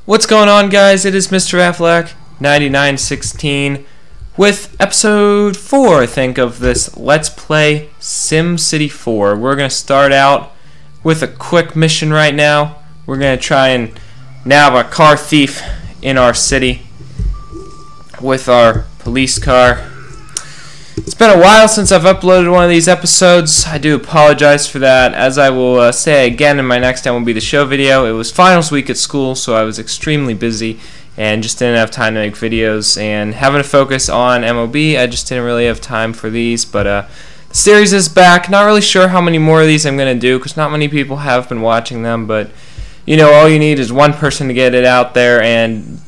What's going on, guys? It is Mr. Aflac 9916 with episode 4, I think, of this Let's Play SimCity 4. We're going to start out with a quick mission right now. We're going to try and nab a car thief in our city with our police car. It's been a while since I've uploaded one of these episodes. I do apologize for that. As I will say again in my next MLB The Show video, it was finals week at school, so I was extremely busy and just didn't have time to make videos. And having to focus on MLB, I just didn't really have time for these. But the series is back. Not really sure how many more of these I'm going to do because not many people have been watching them. But, you know, all you need is one person to get it out there, and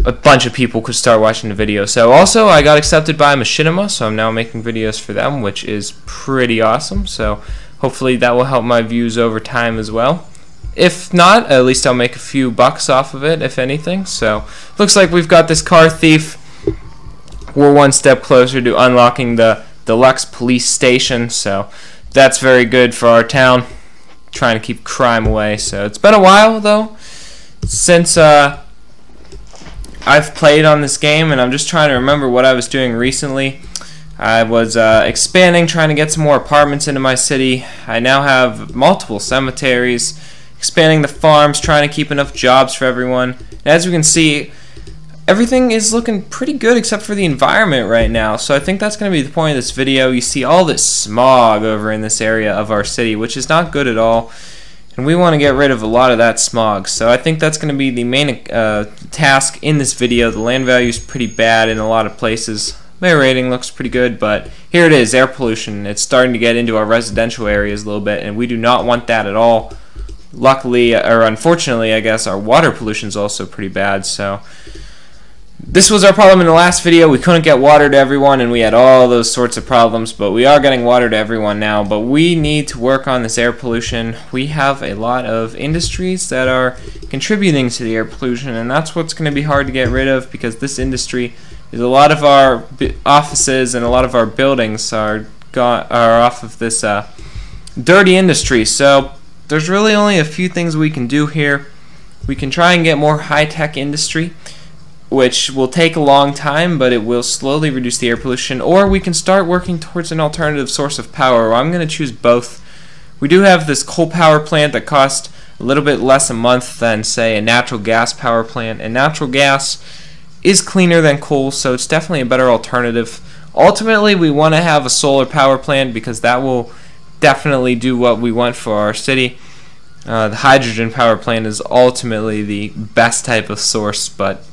a bunch of people could start watching the video. So also, I got accepted by Machinima, so I'm now making videos for them, which is pretty awesome. So hopefully that will help my views over time as well. If not, at least I'll make a few bucks off of it, if anything. So looks like we've got this car thief. We're one step closer to unlocking the deluxe police station, so that's very good for our town, trying to keep crime away. So it's been a while though since I've played on this game, and I'm just trying to remember what I was doing recently. I was expanding, trying to get some more apartments into my city. I now have multiple cemeteries, expanding the farms, trying to keep enough jobs for everyone. And as we can see, everything is looking pretty good except for the environment right now. So I think that's going to be the point of this video. You see all this smog over in this area of our city, which is not good at all. And we want to get rid of a lot of that smog. So I think that's going to be the main task in this video. The land value is pretty bad in a lot of places. My rating looks pretty good, but here it is, air pollution. It's starting to get into our residential areas a little bit, and we do not want that at all. Luckily, or unfortunately, I guess, our water pollution is also pretty bad. So this was our problem in the last video. We couldn't get water to everyone, and we had all those sorts of problems, but we are getting water to everyone now. But we need to work on this air pollution. We have a lot of industries that are contributing to the air pollution, and that's what's going to be hard to get rid of, because this industry is a lot of our offices and a lot of our buildings are off of this dirty industry. So there's really only a few things we can do here. We can try and get more high-tech industry, which will take a long time, but it will slowly reduce the air pollution. Or we can start working towards an alternative source of power. I'm going to choose both. We do have this coal power plant that costs a little bit less a month than, say, a natural gas power plant. And natural gas is cleaner than coal, so it's definitely a better alternative. Ultimately, we want to have a solar power plant because that will definitely do what we want for our city. The hydrogen power plant is ultimately the best type of source, but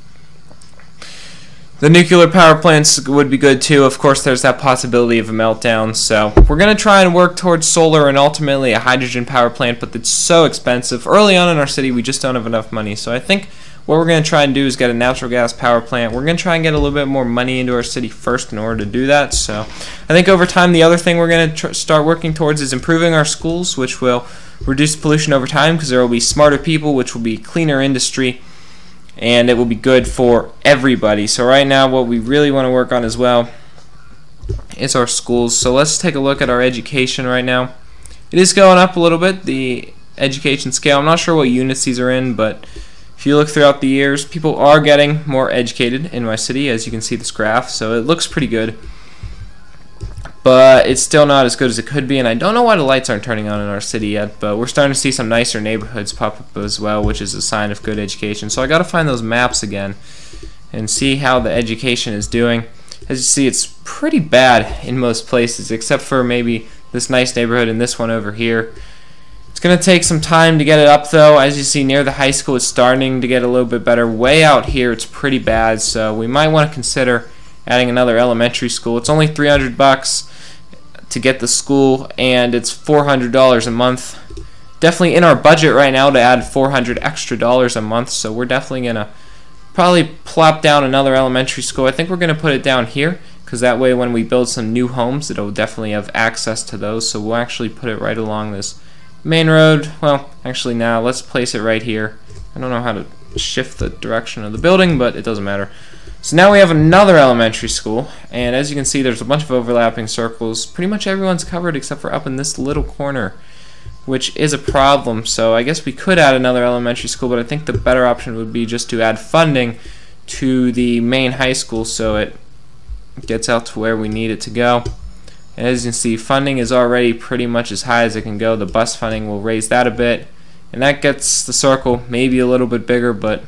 the nuclear power plants would be good too. Of course, there's that possibility of a meltdown. So we're going to try and work towards solar and ultimately a hydrogen power plant, but it's so expensive. Early on in our city, we just don't have enough money. So I think what we're going to try and do is get a natural gas power plant. We're going to try and get a little bit more money into our city first in order to do that. So I think over time, the other thing we're going to start working towards is improving our schools, which will reduce pollution over time because there will be smarter people, which will be cleaner industry, and it will be good for everybody. So right now what we really want to work on as well is our schools. So let's take a look at our education right now. It is going up a little bit, the education scale. I'm not sure what units these are in, but if you look throughout the years, people are getting more educated in my city, as you can see this graph. So it looks pretty good, but it's still not as good as it could be, and I don't know why the lights aren't turning on in our city yet, but we're starting to see some nicer neighborhoods pop up as well, which is a sign of good education. So I got to find those maps again and see how the education is doing. As you see, it's pretty bad in most places, except for maybe this nice neighborhood and this one over here. It's going to take some time to get it up, though. As you see, near the high school, it's starting to get a little bit better. Way out here, it's pretty bad, so we might want to consider adding another elementary school. It's only $300 to get the school, and it's $400 a month. Definitely in our budget right now to add $400 extra a month, so we're definitely going to probably plop down another elementary school. I think we're going to put it down here, because that way when we build some new homes, it'll definitely have access to those. So we'll actually put it right along this main road. Well, actually now let's place it right here. I don't know how to shift the direction of the building, but it doesn't matter. So now we have another elementary school, and as you can see, there's a bunch of overlapping circles. Pretty much everyone's covered except for up in this little corner. which is a problem. So I guess we could add another elementary school, but I think the better option would be just to add funding to the main high school so it gets out to where we need it to go. And as you can see, funding is already pretty much as high as it can go. The bus funding will raise that a bit, and that gets the circle maybe a little bit bigger, but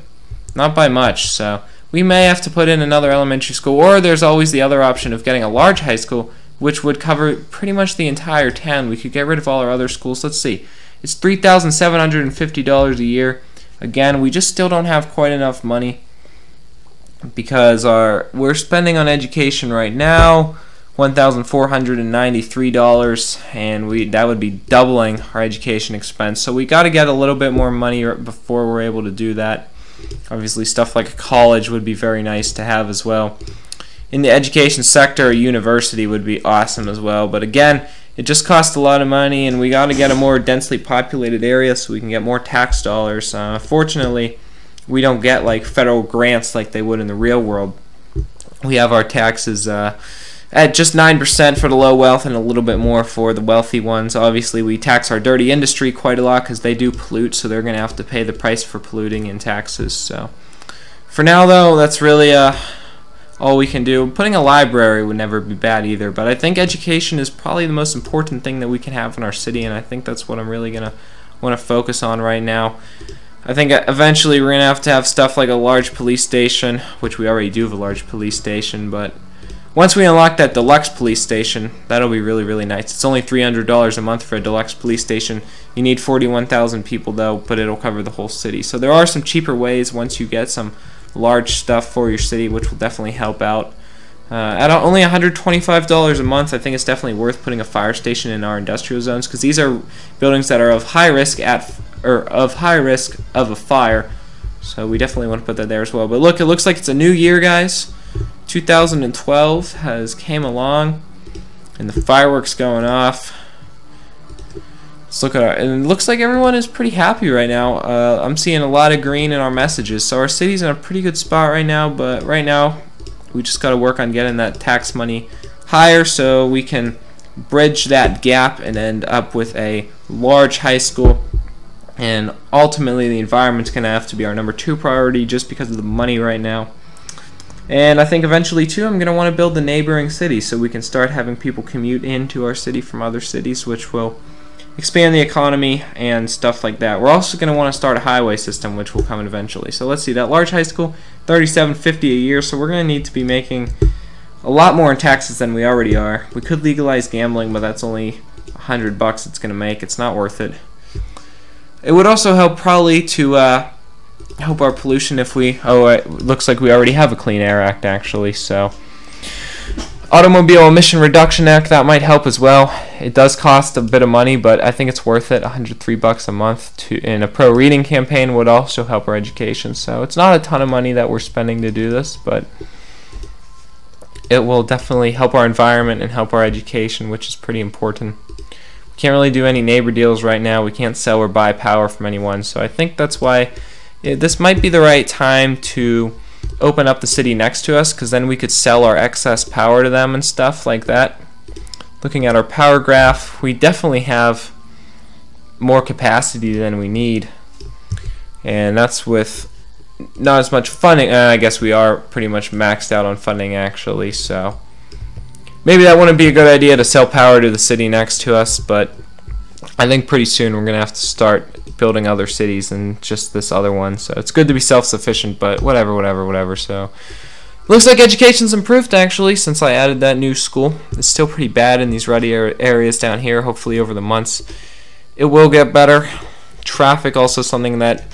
not by much. So we may have to put in another elementary school, or there's always the other option of getting a large high school, which would cover pretty much the entire town. We could get rid of all our other schools. Let's see. It's $3,750 a year. Again, we just still don't have quite enough money because we're spending on education right now $1,493, and that would be doubling our education expense. So we got to get a little bit more money before we're able to do that. Obviously, stuff like a college would be very nice to have as well. In the education sector, a university would be awesome as well. But again, it just costs a lot of money, and we got to get a more densely populated area so we can get more tax dollars. Fortunately, we don't get like federal grants like they would in the real world. We have our taxes at just 9% for the low wealth and a little bit more for the wealthy ones. Obviously, we tax our dirty industry quite a lot because they do pollute, so they're going to have to pay the price for polluting in taxes. So for now, though, that's really all we can do. Putting a library would never be bad either, but I think education is probably the most important thing that we can have in our city, and I think that's what I'm really going to want to focus on right now. I think eventually we're going to have stuff like a large police station, which we already do have a large police station, but once we unlock that deluxe police station, that'll be really, really nice. It's only $300 a month for a deluxe police station. You need 41,000 people though, but it'll cover the whole city. So there are some cheaper ways once you get some large stuff for your city, which will definitely help out. At only $125 a month, I think it's definitely worth putting a fire station in our industrial zones, because these are buildings that are of high risk of a fire. So we definitely want to put that there as well. But look, it looks like it's a new year, guys. 2012 has came along, and the fireworks going off. Let's look at and it looks like everyone is pretty happy right now. I'm seeing a lot of green in our messages, so our city's in a pretty good spot right now. But right now, we just got to work on getting that tax money higher so we can bridge that gap and end up with a large high school. And ultimately, the environment's going to have to be our number 2 priority just because of the money right now. And I think eventually, too, I'm going to want to build the neighboring cities so we can start having people commute into our city from other cities, which will expand the economy and stuff like that. We're also going to want to start a highway system, which will come eventually. So let's see, that large high school, $37.50 a year, so we're going to need to be making a lot more in taxes than we already are. We could legalize gambling, but that's only $100 it's going to make. It's not worth it. It would also help probably to help our pollution if it looks like we already have a Clean Air Act actually, so Automobile Emission Reduction Act, that might help as well. It does cost a bit of money, but I think it's worth it. $103 a month in a pro reading campaign would also help our education. So it's not a ton of money that we're spending to do this, but it will definitely help our environment and help our education, which is pretty important. We can't really do any neighbor deals right now. We can't sell or buy power from anyone, so I think that's why this might be the right time to open up the city next to us, because then we could sell our excess power to them and stuff like that. Looking at our power graph, we definitely have more capacity than we need, and that's with not as much funding. I guess we are pretty much maxed out on funding actually, so maybe that wouldn't be a good idea to sell power to the city next to us, but I think pretty soon we're going to have to start building other cities than just this other one. So it's good to be self-sufficient, but whatever. So looks like education's improved actually since I added that new school. It's still pretty bad in these ruddy areas down here. Hopefully over the months it will get better. Traffic also something that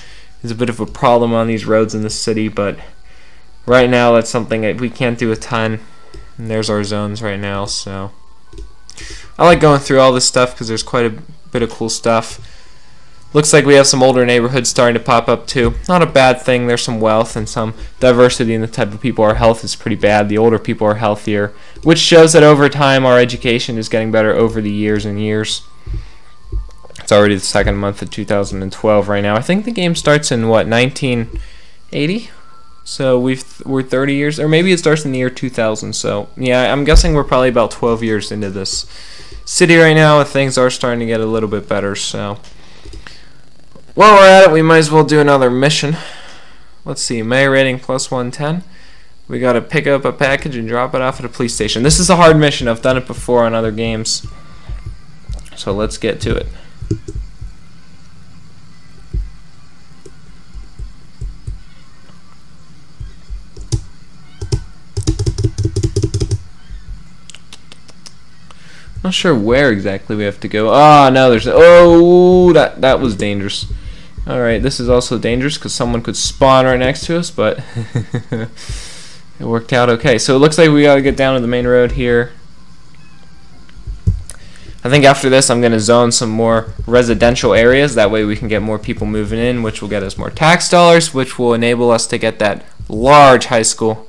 is a bit of a problem on these roads in the city, but right now that's something that we can't do a ton. And there's our zones right now, so I like going through all this stuff because there's quite a bit of cool stuff. Looks like we have some older neighborhoods starting to pop up too. Not a bad thing. There's some wealth and some diversity in the type of people. Our health is pretty bad. The older people are healthier, which shows that over time our education is getting better over the years and years. It's already the second month of 2012 right now. I think the game starts in what, 1980? So we're 30 years, or maybe it starts in the year 2000. So yeah, I'm guessing we're probably about 12 years into this city right now, and things are starting to get a little bit better. So while we're at it, we might as well do another mission. Let's see, mayor rating plus 110. We gotta pick up a package and drop it off at a police station. This is a hard mission. I've done it before on other games. So let's get to it. Not sure where exactly we have to go. Oh, no, there's... Oh, that was dangerous. Alright, this is also dangerous because someone could spawn right next to us, but it worked out okay. So it looks like we gotta get down to the main road here. I think after this I'm going to zone some more residential areas. That way we can get more people moving in, which will get us more tax dollars, which will enable us to get that large high school,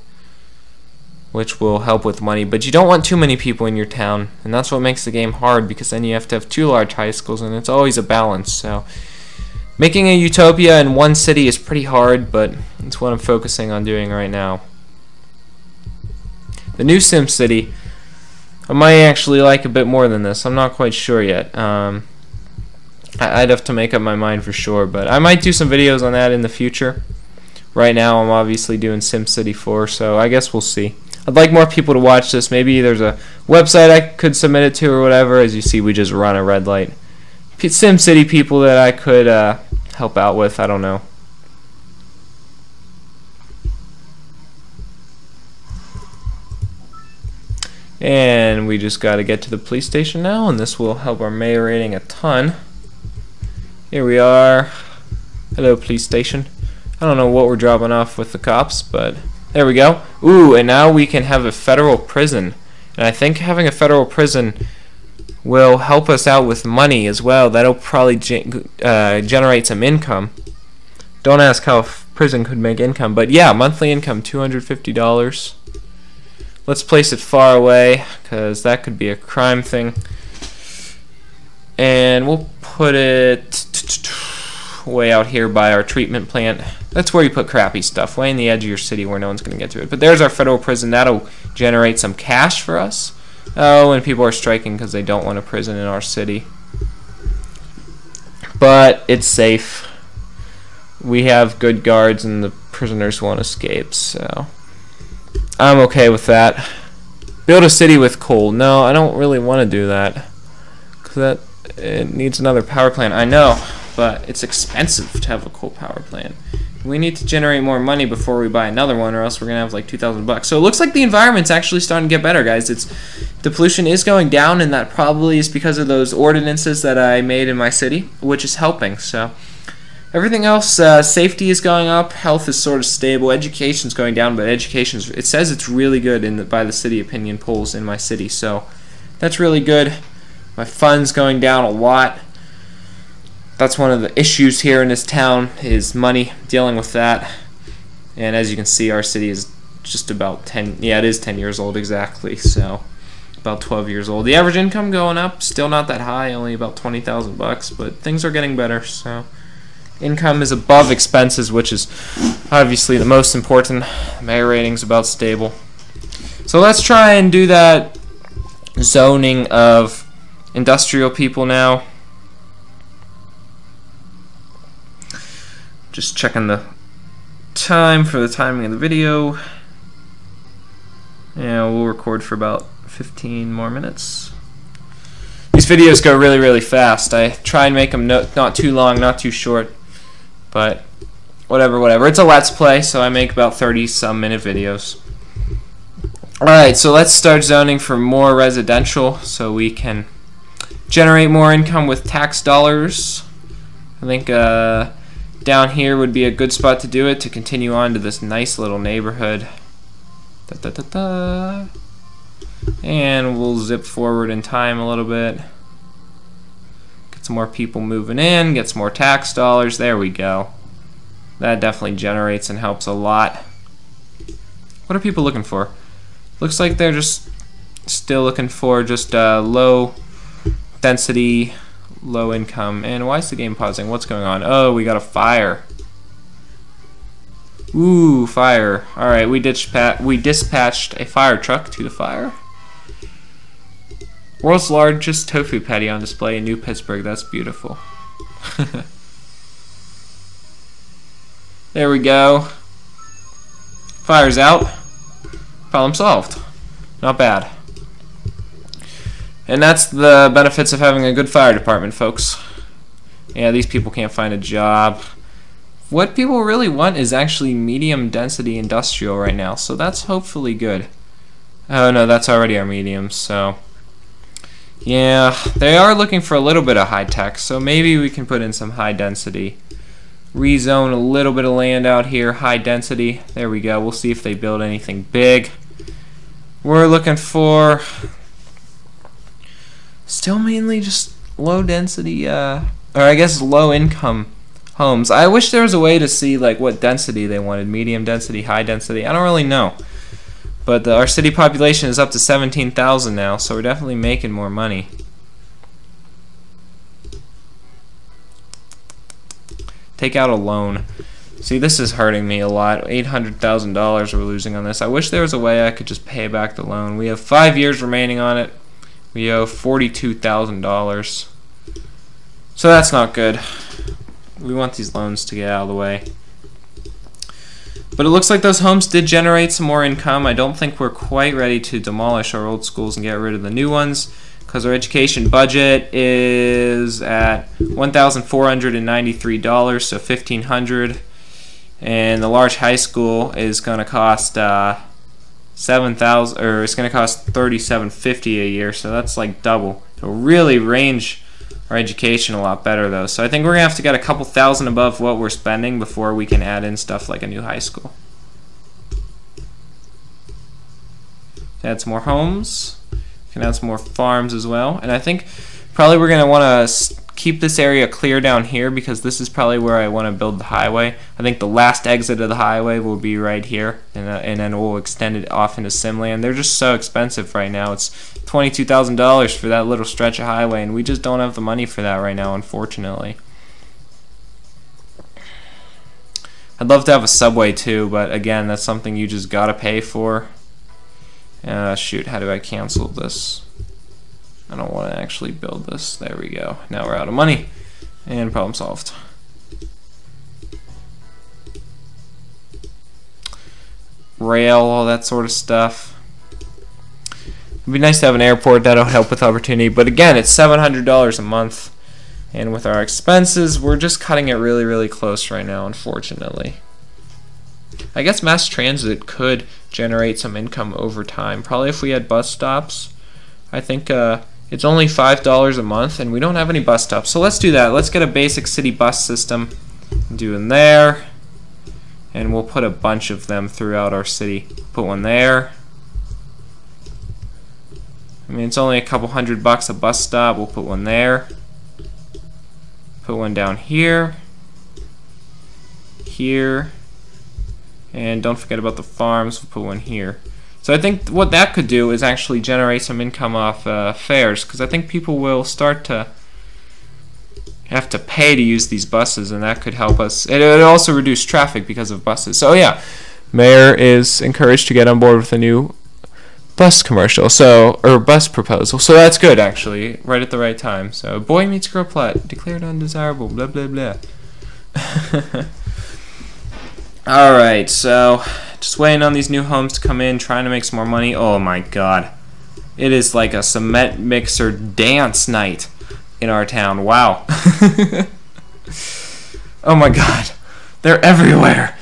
which will help with money. But you don't want too many people in your town, and that's what makes the game hard, because then you have to have 2 large high schools, and it's always a balance. So making a utopia in one city is pretty hard, but it's what I'm focusing on doing right now. The new Sim City, I might actually like a bit more than this. I'm not quite sure yet. I'd have to make up my mind for sure, but I might do some videos on that in the future. Right now I'm obviously doing SimCity 4, so I guess we'll see. I'd like more people to watch this. Maybe there's a website I could submit it to or whatever. As you see, we just run a red light. SimCity people that I could help out with, I don't know. And we just got to get to the police station now, and this will help our mayor rating a ton. Here we are. Hello, police station. I don't know what we're dropping off with the cops, but there we go. Ooh, and now we can have a federal prison. And I think having a federal prison will help us out with money as well. That'll probably generate some income. Don't ask how a prison could make income, but yeah, monthly income, $250. Let's place it far away, because that could be a crime thing. And we'll put it way out here by our treatment plant. That's where you put crappy stuff, way in the edge of your city where no one's going to get to it. But there's our federal prison. That'll generate some cash for us. Oh, and people are striking because they don't want a prison in our city. But it's safe. We have good guards and the prisoners won't escape, so I'm okay with that. Build a city with coal. No, I don't really want to do that, because it needs another power plant. I know, but it's expensive to have a coal power plant. We need to generate more money before we buy another one, or else we're gonna have like $2,000. So it looks like the environment's actually starting to get better, guys. The pollution is going down, and that probably is because of those ordinances that I made in my city, which is helping. So everything else, safety is going up, health is sort of stable, education's going down, but it says it's really good by the city opinion polls in my city, so that's really good. My funds going down a lot. That's one of the issues here in this town, is money, dealing with that. And as you can see, our city is just about 10, yeah, it is 10 years old exactly, so about 12 years old. The average income going up, still not that high, only about $20,000, but things are getting better, so income is above expenses, which is obviously the most important. Mayor rating's about stable. So let's try and do that zoning of industrial people now. Just checking the time for the timing of the video. Yeah, we'll record for about 15 more minutes. These videos go really, really fast. I try and make them not too long, not too short. But whatever. It's a Let's Play, so I make about 30-some minute videos. Alright, so let's start zoning for more residential so we can generate more income with tax dollars. I think down here would be a good spot to do it, to continue on to this nice little neighborhood. And we'll zip forward in time a little bit. Get some more people moving in, get some more tax dollars. There we go. That definitely generates and helps a lot. What are people looking for? Looks like they're just still looking for just low density, low income. And why is the game pausing? What's going on? Oh, we got a fire. Ooh, fire. Alright, we dispatched a fire truck to the fire. World's largest tofu patty on display in New Pittsburgh. That's beautiful. There we go. Fire's out. Problem solved. Not bad. And that's the benefits of having a good fire department, folks. Yeah, these people can't find a job. What people really want is actually medium density industrial right now, so that's hopefully good. Oh no, that's already our medium, so yeah, they are looking for a little bit of high tech, so maybe we can put in some high density. Rezone a little bit of land out here, high density. There we go. We'll see if they build anything big. We're looking for still mainly just low density, or I guess low income homes. I wish there was a way to see like what density they wanted, medium density, high density. I don't really know. But our city population is up to 17,000 now, so we're definitely making more money. Take out a loan. See, this is hurting me a lot. $800,000 we're losing on this. I wish there was a way I could just pay back the loan. We have 5 years remaining on it. We owe $42,000. So that's not good. We want these loans to get out of the way. But it looks like those homes did generate some more income. I don't think we're quite ready to demolish our old schools and get rid of the new ones, because our education budget is at $1,493, so $1,500, and the large high school is going to cost $7,000, or it's going to cost $3,750 a year, so that's like double. It'll really range our education a lot better though. So I think we're gonna have to get a couple thousand above what we're spending before we can add in stuff like a new high school. Add some more homes. Can add some more farms as well. And I think probably we're gonna want to keep this area clear down here, because this is probably where I want to build the highway. I think the last exit of the highway will be right here, and then we'll extend it off into Simland. They're just so expensive right now. It's $22,000 for that little stretch of highway, and we just don't have the money for that right now, unfortunately. I'd love to have a subway too, but again, that's something you just gotta pay for. Shoot, how do I cancel this? I don't want to actually build this. There we go. Now we're out of money. And problem solved. Rail, all that sort of stuff. It'd be nice to have an airport. That'll help with opportunity. But again, it's $700 a month. And with our expenses, we're just cutting it really, really close right now, unfortunately. I guess mass transit could generate some income over time. Probably if we had bus stops. I think it's only $5 a month, and we don't have any bus stops. So let's do that. Let's get a basic city bus system. Do in there. And we'll put a bunch of them throughout our city. Put one there. I mean, it's only a couple $100 a bus stop. We'll put one there. Put one down here. Here. And don't forget about the farms. We'll put one here. So I think what that could do is actually generate some income off fares, because I think people will start to have to pay to use these buses, and that could help us. It would also reduce traffic because of buses. So yeah, Mayor is encouraged to get on board with a new bus commercial, or bus proposal. So that's good, actually, right at the right time. So boy meets girl plot, declared undesirable, blah blah blah. Alright, so just waiting on these new homes to come in, trying to make some more money. Oh my god. It is like a cement mixer dance night in our town. Wow. Oh my god. They're everywhere.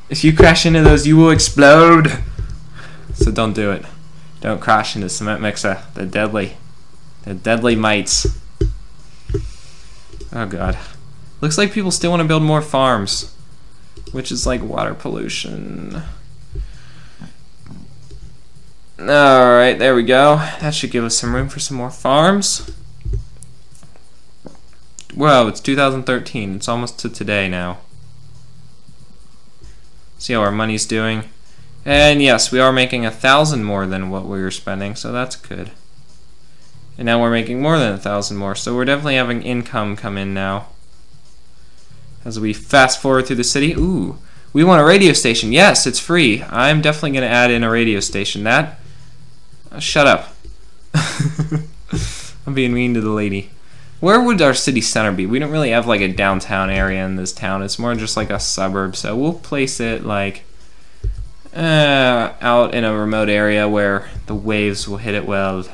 If you crash into those, you will explode. So don't do it. Don't crash into cement mixer. They're deadly. They're deadly mites. Oh god. Looks like people still want to build more farms, which is like water pollution. Alright, there we go. That should give us some room for some more farms. Whoa, it's 2013. It's almost to today now. See how our money's doing. And yes, we are making 1,000 more than what we were spending, so that's good. And now we're making more than 1,000 more, so we're definitely having income come in now. As we fast forward through the city. Ooh, we want a radio station. Yes, it's free. I'm definitely going to add in a radio station. That... shut up. I'm being mean to the lady. Where would our city center be? We don't really have like a downtown area in this town. It's more just like a suburb. So we'll place it like out in a remote area where the waves will hit it well.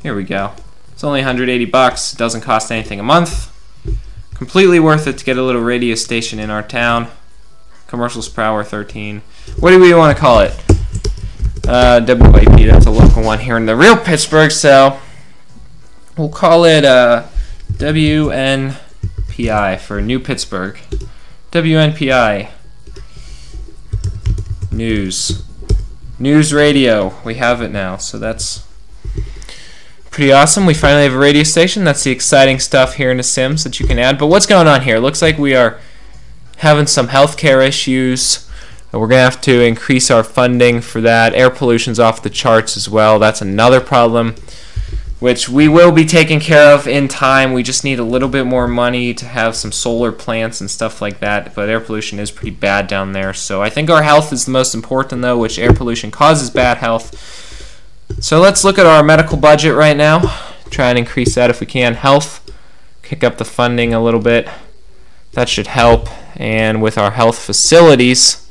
Here we go. It's only 180 bucks. It doesn't cost anything a month. Completely worth it to get a little radio station in our town. Commercials per hour 13. What do we want to call it? WAP, that's a local one here in the real Pittsburgh, so we'll call it WNPI for New Pittsburgh. WNPI. News. News radio. We have it now, so that's pretty awesome. We finally have a radio station. That's the exciting stuff here in The Sims that you can add. But what's going on here? It looks like we are having some healthcare issues. We're going to have to increase our funding for that. Air pollution's off the charts as well. That's another problem, which we will be taking care of in time. We just need a little bit more money to have some solar plants and stuff like that. But air pollution is pretty bad down there. So I think our health is the most important, though, which air pollution causes bad health. So let's look at our medical budget right now. Try and increase that if we can. Health. Kick up the funding a little bit. That should help. And with our health facilities,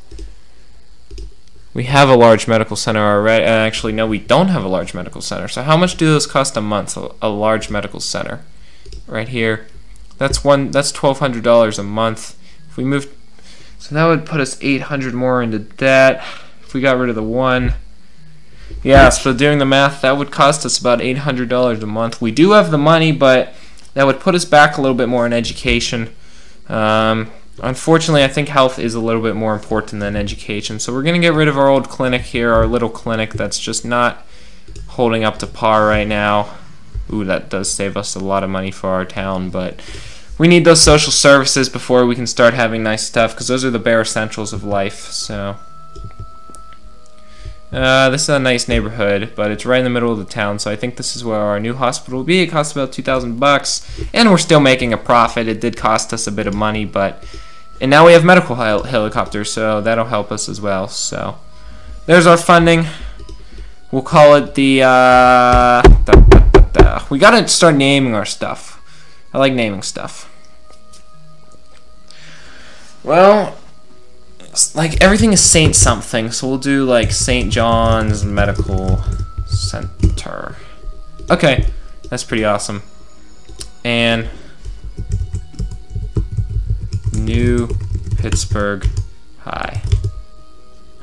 we have a large medical center already. Actually, no, we don't have a large medical center. So how much do those cost a month? A large medical center, right here. That's $1,200 a month. If we move, so that would put us $800 more into that. If we got rid of the one, yeah. So doing the math, that would cost us about $800 a month. We do have the money, but that would put us back a little bit more in education. Unfortunately, I think health is a little bit more important than education. So we're going to get rid of our old clinic here, our little clinic that's just not holding up to par right now. Ooh, that does save us a lot of money for our town, but we need those social services before we can start having nice stuff, because those are the bare essentials of life. So this is a nice neighborhood, but it's right in the middle of the town, so I think this is where our new hospital will be. It costs about $2,000, and we're still making a profit. It did cost us a bit of money, and now we have medical helicopters, so that'll help us as well. So there's our funding. We'll call it the we gotta start naming our stuff. I like naming stuff. Well, like everything is Saint something, so we'll do like St. John's Medical Center. Okay, that's pretty awesome. And New Pittsburgh High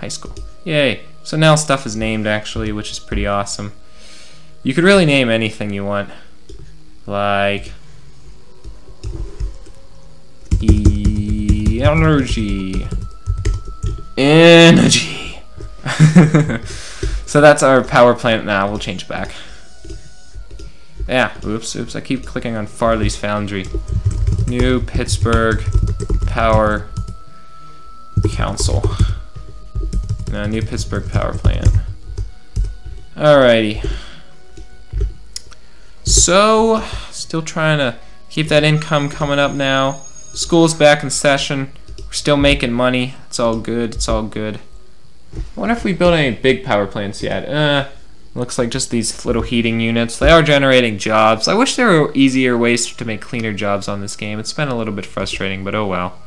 School. Yay. So now stuff is named, actually, which is pretty awesome. You could really name anything you want. Like energy. So that's our power plant now. We'll change it back. Yeah, oops, I keep clicking on Farley's Foundry. New Pittsburgh Power Council. No, New Pittsburgh Power Plant. Alrighty. So, still trying to keep that income coming up now. School's back in session. We're still making money. It's all good. It's all good. I wonder if we built any big power plants yet. Looks like just these little heating units. They are generating jobs. I wish there were easier ways to make cleaner jobs on this game. It's been a little bit frustrating, but oh well.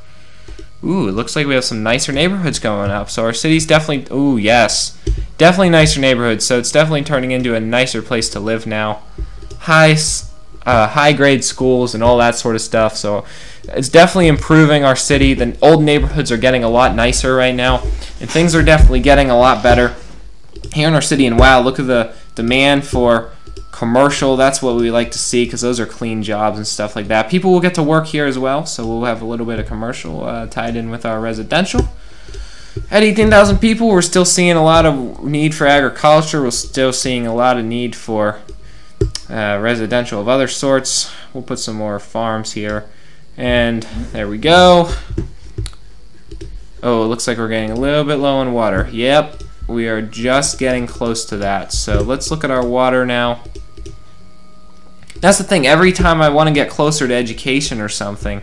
Ooh, it looks like we have some nicer neighborhoods going up. So our city's definitely, ooh, yes. Definitely nicer neighborhoods. So it's definitely turning into a nicer place to live now. High-grade schools and all that sort of stuff. So it's definitely improving our city. The old neighborhoods are getting a lot nicer right now. And things are definitely getting a lot better here in our city. And wow, look at the demand for commercial. That's what we like to see, because those are clean jobs and stuff like that. People will get to work here as well, so we'll have a little bit of commercial tied in with our residential. At 18,000 people, we're still seeing a lot of need for agriculture. We're still seeing a lot of need for residential of other sorts. We'll put some more farms here. And there we go. Oh, it looks like we're getting a little bit low on water. Yep, we are just getting close to that. So let's look at our water now. That's the thing. Every time I want to get closer to education or something,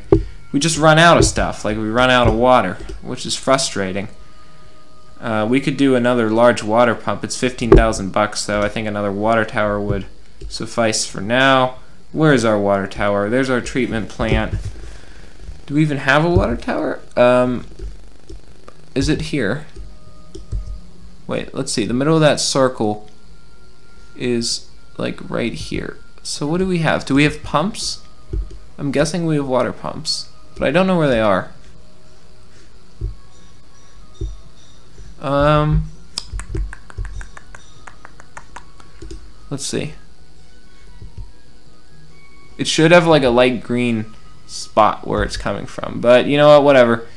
we just run out of stuff. Like we run out of water, which is frustrating. We could do another large water pump. It's 15,000 bucks, though. I think another water tower would suffice for now. Where's our water tower? There's our treatment plant. Do we even have a water tower? Is it here? Wait, let's see. The middle of that circle is like right here. So what do we have? Do we have pumps? I'm guessing we have water pumps, but I don't know where they are. Let's see. It should have like a light green spot where it's coming from, but you know what, whatever.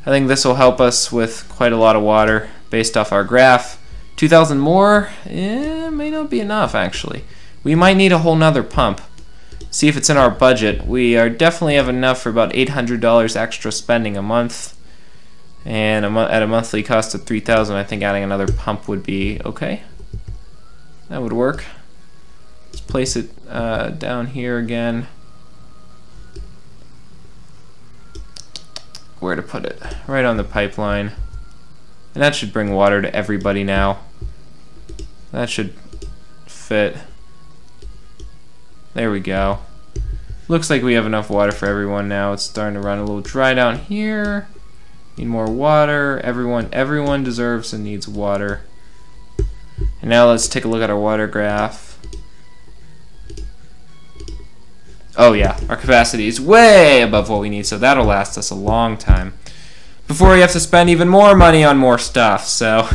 I think this will help us with quite a lot of water based off our graph. 2,000 more, may not be enough actually. We might need a whole nother pump. See if it's in our budget. We are definitely have enough for about $800 extra spending a month, and at a monthly cost of $3,000, I think adding another pump would be okay. That would work. Let's place it down here again. Where to put it? Right on the pipeline. And that should bring water to everybody now. That should fit. There we go. Looks like we have enough water for everyone now. It's starting to run a little dry down here. Need more water. Everyone deserves and needs water. And now let's take a look at our water graph. Oh yeah, our capacity is way above what we need, so that'll last us a long time before we have to spend even more money on more stuff. So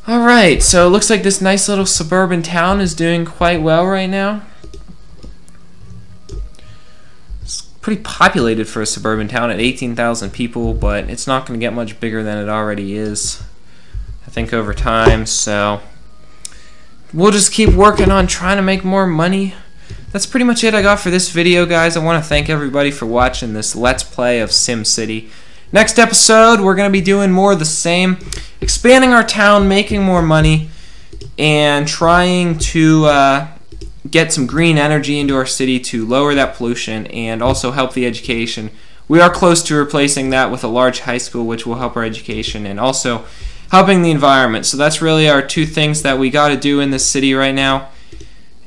alright, so it looks like this nice little suburban town is doing quite well right now. It's pretty populated for a suburban town at 18,000 people, but it's not going to get much bigger than it already is, I think, over time. So we'll just keep working on trying to make more money. That's pretty much it I got for this video, guys. I want to thank everybody for watching this Let's Play of SimCity. Next episode, we're going to be doing more of the same. Expanding our town, making more money, and trying to get some green energy into our city to lower that pollution and also help the education. We are close to replacing that with a large high school, which will help our education and also helping the environment. So that's really our two things that we got to do in this city right now.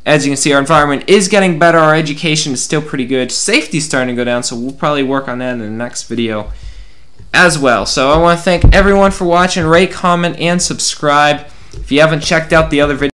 As you can see, our environment is getting better. Our education is still pretty good. Safety's starting to go down, so we'll probably work on that in the next video as well. So I want to thank everyone for watching. Rate, comment, and subscribe. If you haven't checked out the other videos,